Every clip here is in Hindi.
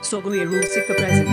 Sogwe Rusika present.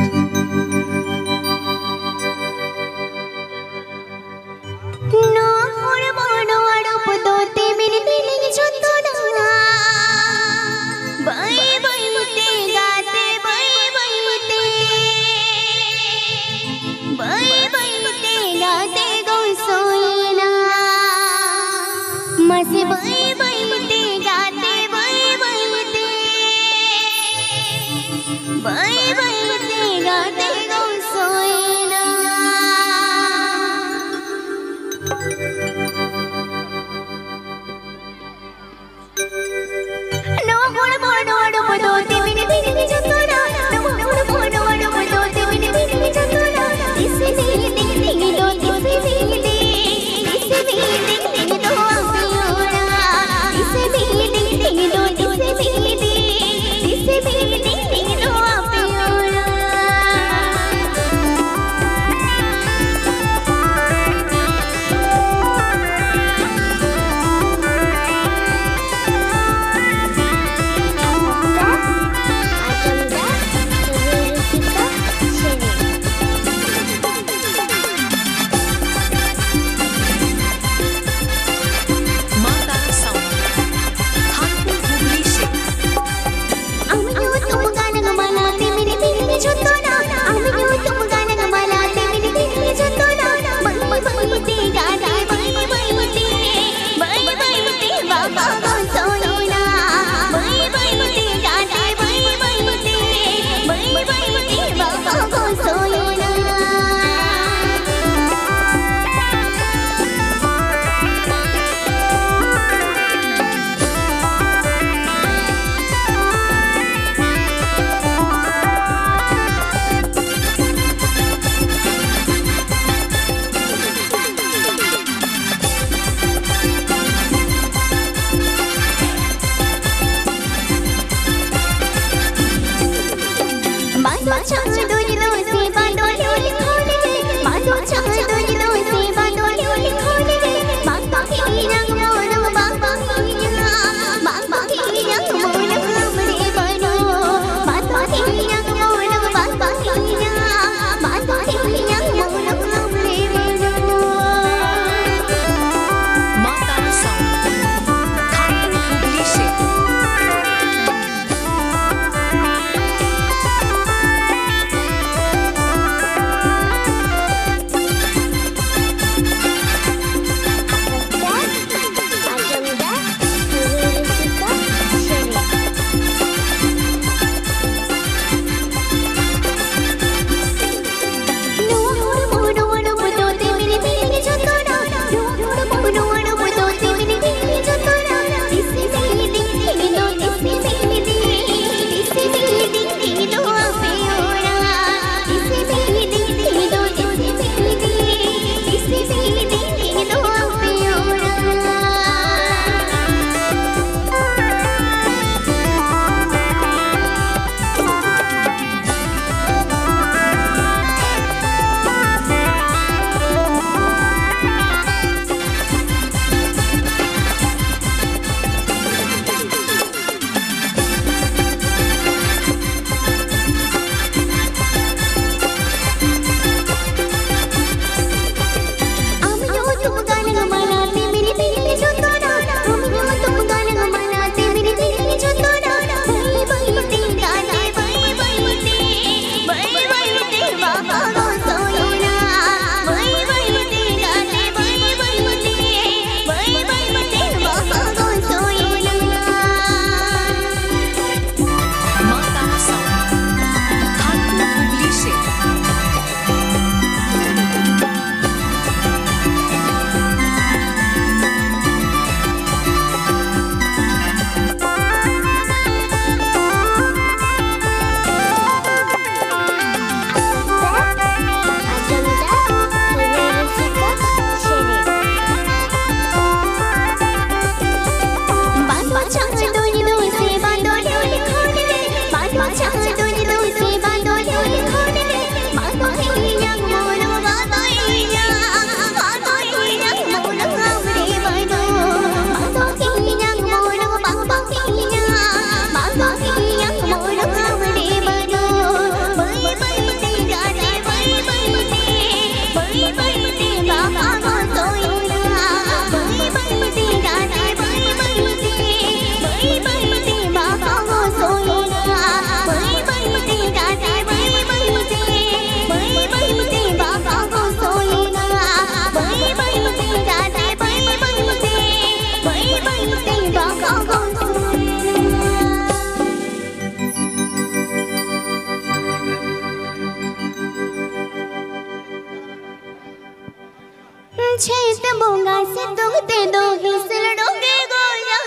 छेद बोंगा से तुम ते दो हिसल डोंगे गोया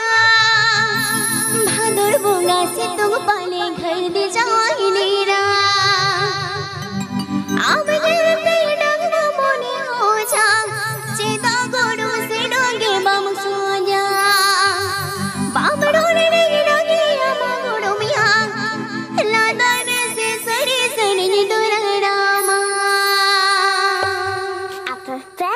भादुर बोंगा से तुम पाले घर दे जाई नीरा अब जरते डंगा मोने हो जा चेता गोड़ो से डोंगे बम सो जा बाम डोने नहीं डोंगे अमा गोड़ो मिया लादान से सरी सरी दुरारामा आता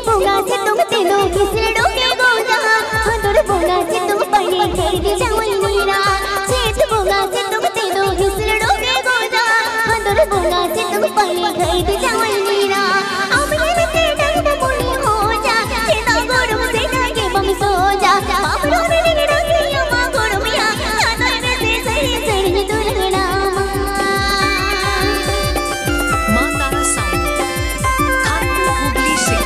बोंगा से तुम ते दो किसरे डोके गोजा भादुर बोंगा से तुम पढ़े घर दे जावई नीरा छेद बोंगा से तुम ते दो किसरे डोके गोजा भादुर बोंगा से तुम पढ़े घर दे जावई नीरा अब ये ते डंग मोनी हो जा चेता गोड़म से डाके बम सो जा बाबरो ने डोके अमा गोड़मिया आदर से सही सही दुलगना मां तारा साउंड खानपुर हुगली से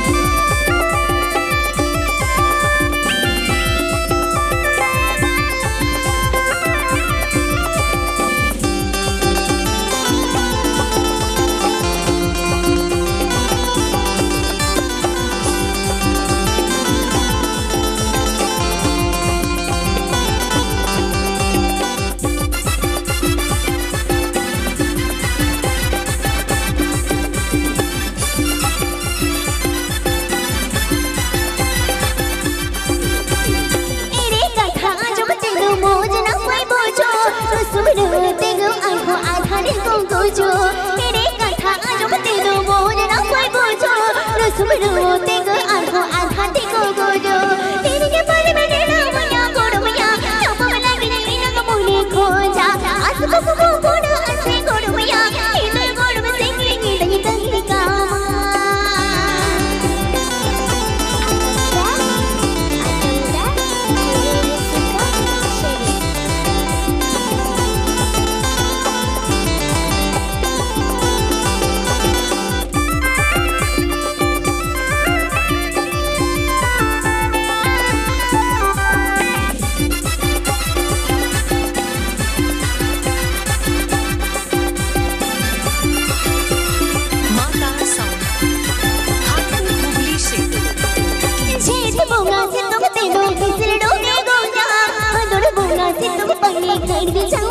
जो तेरे कथा जो ते दो मोर ना कोई बोझो रसुमरो ते गो आधो आधा ते गो गोजो तेरे के पर में ना मया गोड़मया चप लगी नहीं ना मोने खोजा आस को गोड़ असे गोड़मया इधर गोड़ में सिंगी तंगी तंगी कामा बोंगा से तुम ते दो किसरे डोके गोजा भादुर बोंगा से तुम पढ़े घर दे जा